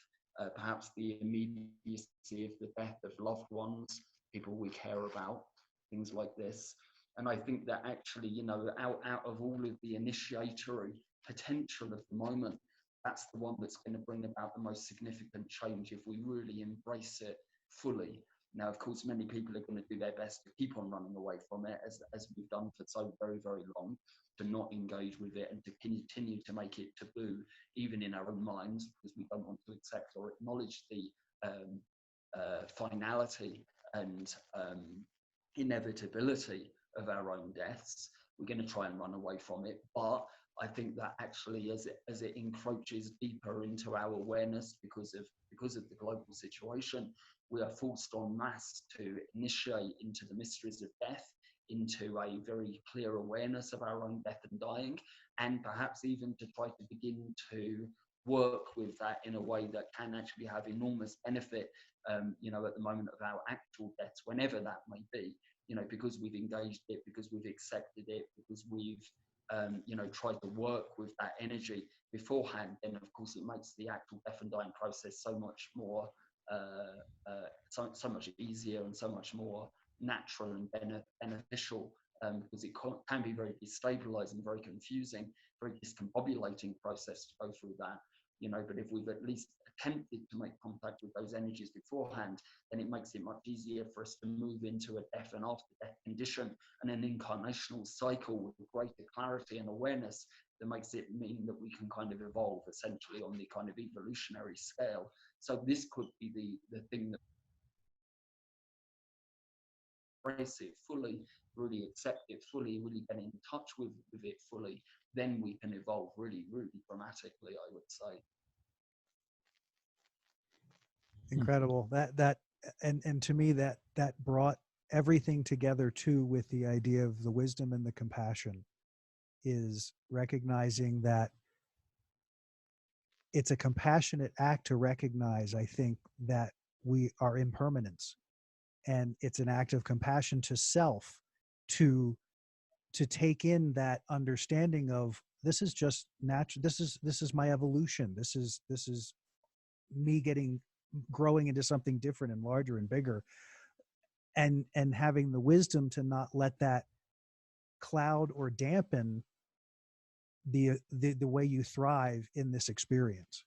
perhaps the immediacy of the death of loved ones, people we care about, things like this. And I think that actually, out of all of the initiatory potential of the moment, that's the one that's going to bring about the most significant change if we really embrace it fully. Now, of course, many people are going to do their best to keep on running away from it, as we've done for so very, very long, to not engage with it and to continue to make it taboo, even in our own minds, because we don't want to accept or acknowledge the finality and inevitability of our own deaths. We're going to try and run away from it, but I think that actually, as it encroaches deeper into our awareness because of the global situation, we are forced en masse to initiate into the mysteries of death, into a very clear awareness of our own death and dying, and perhaps even to try to begin to work with that in a way that can actually have enormous benefit, at the moment of our actual deaths, whenever that may be, because we've engaged it, because we've accepted it, because we've try to work with that energy beforehand, then of course it makes the actual death and dying process so much more, so much easier and so much more natural and beneficial, because it can be very destabilizing, very confusing, very discombobulating process to go through that. But if we've at least attempted to make contact with those energies beforehand, then it makes it much easier for us to move into a death and after death condition and an incarnational cycle with greater clarity and awareness that makes it mean that we can kind of evolve essentially on the kind of evolutionary scale. So this could be the thing that embrace it fully, really accept it fully, really get in touch with it fully, then we can evolve really, really dramatically, I would say. Incredible. And to me that brought everything together too, with the idea of the wisdom and the compassion, is recognizing that it's a compassionate act to recognize, I think, that we are impermanence, and it's an act of compassion to self, to take in that understanding of, this is just natural, this is my evolution, this is me growing into something different and larger and bigger, and having the wisdom to not let that cloud or dampen the way you thrive in this experience,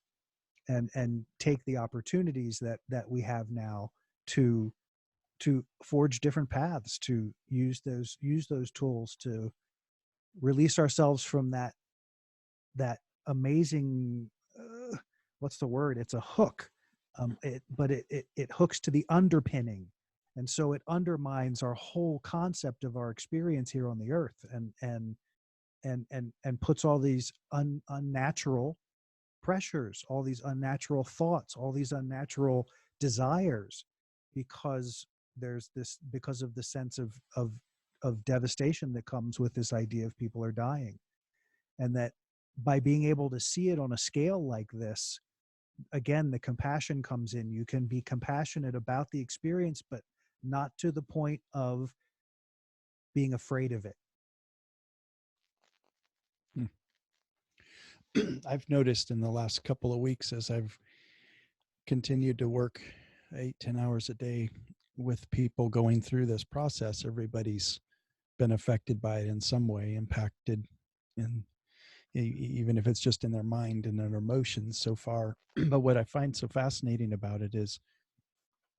and take the opportunities that we have now to forge different paths, to use those tools to release ourselves from that amazing, what's the word, it's a hook, but it hooks to the underpinning, and so it undermines our whole concept of our experience here on the earth, and puts all these unnatural pressures, all these unnatural thoughts, all these unnatural desires, because because of the sense of devastation that comes with this idea of people are dying. And that by being able to see it on a scale like this, again, the compassion comes in. You can be compassionate about the experience, but not to the point of being afraid of it. I've noticed in the last couple of weeks, as I've continued to work 8-10 hours a day with people going through this process, everybody's been affected by it in some way, impacted, and even if it's just in their mind and their emotions so far. But what I find so fascinating about it is,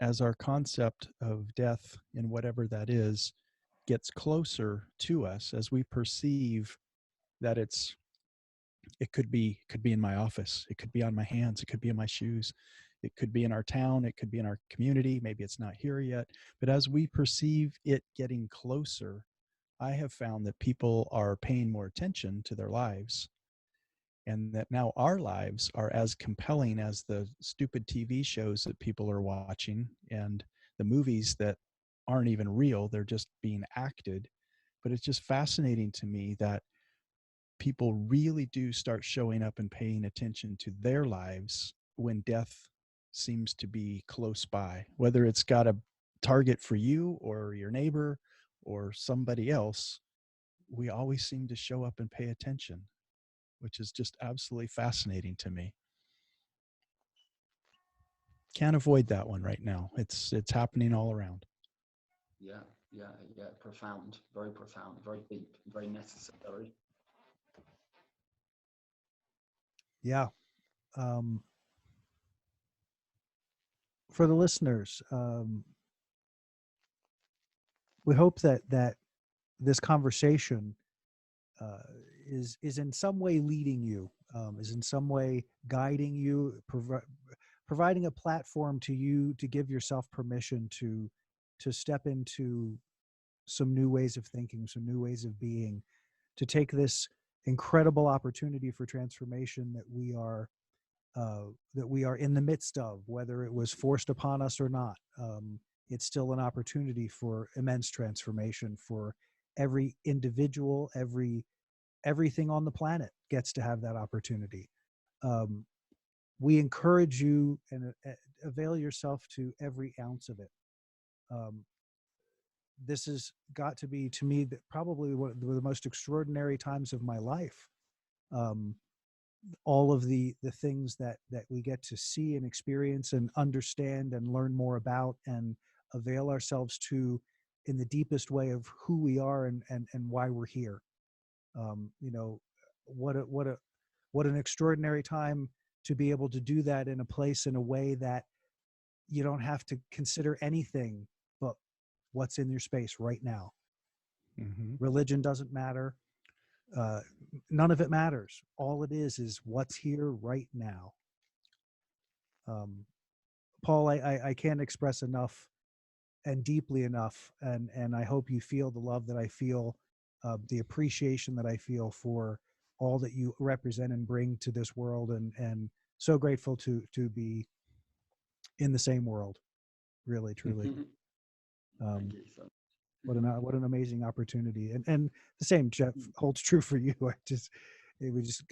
as our concept of death and whatever that is gets closer to us, as we perceive that it could be in my office, it could be on my hands, it could be in my shoes, it could be in our town, it could be in our community, maybe it's not here yet, but as we perceive it getting closer, I have found that people are paying more attention to their lives, and that now our lives are as compelling as the stupid TV shows that people are watching and the movies that aren't even real, they're just being acted. But it's just fascinating to me that people really do start showing up and paying attention to their lives when death seems to be close by, whether it's got a target for you or your neighbor or somebody else. We always seem to show up and pay attention, which is just absolutely fascinating to me. Can't avoid that one right now. It's happening all around. Yeah, profound, very deep, very necessary. Yeah. For the listeners, we hope that this conversation is in some way leading you, is in some way guiding you, providing a platform to you to give yourself permission to step into some new ways of thinking, some new ways of being, to take this incredible opportunity for transformation that we are in the midst of, whether it was forced upon us or not. It's still an opportunity for immense transformation for every individual, everything on the planet gets to have that opportunity. We encourage you and avail yourself to every ounce of it. This has got to be, to me, probably one of the most extraordinary times of my life. All of the things that we get to see and experience and understand and learn more about and avail ourselves to in the deepest way of who we are and why we're here. What an extraordinary time to be able to do that in a place, in a way that you don't have to consider anything but what's in your space right now. Religion doesn't matter. None of it matters. All it is what's here right now. Paul, I can't express enough and deeply enough, and I hope you feel the love that I feel, the appreciation that I feel for all that you represent and bring to this world, and so grateful to be in the same world. Really, truly. Thank you so much. What an amazing opportunity, and the same, Jeff, holds true for you.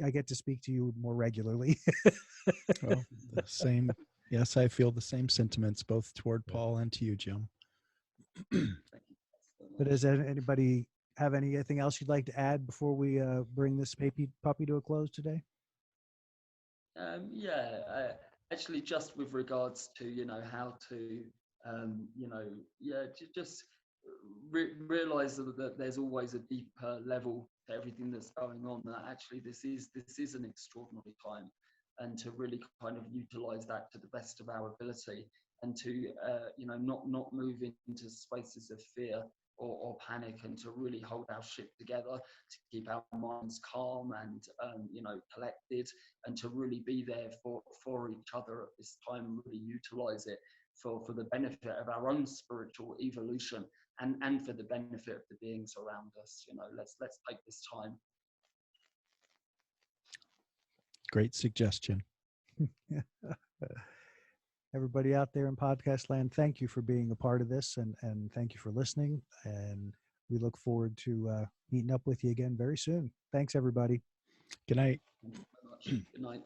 I get to speak to you more regularly. Well, the same. Yes, I feel the same sentiments both toward Paul and to you, Jim. Thank you so But much. does anybody have anything else you'd like to add before we bring this puppy to a close today? Actually, just with regards to how to just realize that there's always a deeper level to everything that's going on. That actually this is an extraordinary time, and to really kind of utilize that to the best of our ability, and to not move into spaces of fear or panic, and to really hold our ship together, to keep our minds calm and collected, and to really be there for each other at this time, and really utilize it for the benefit of our own spiritual evolution, and for the benefit of the beings around us. Let's take this time. Great suggestion. Everybody out there in podcast land, thank you for being a part of this, and thank you for listening. And we look forward to meeting up with you again very soon. Thanks, everybody. Good night. Thank you very much. Good night.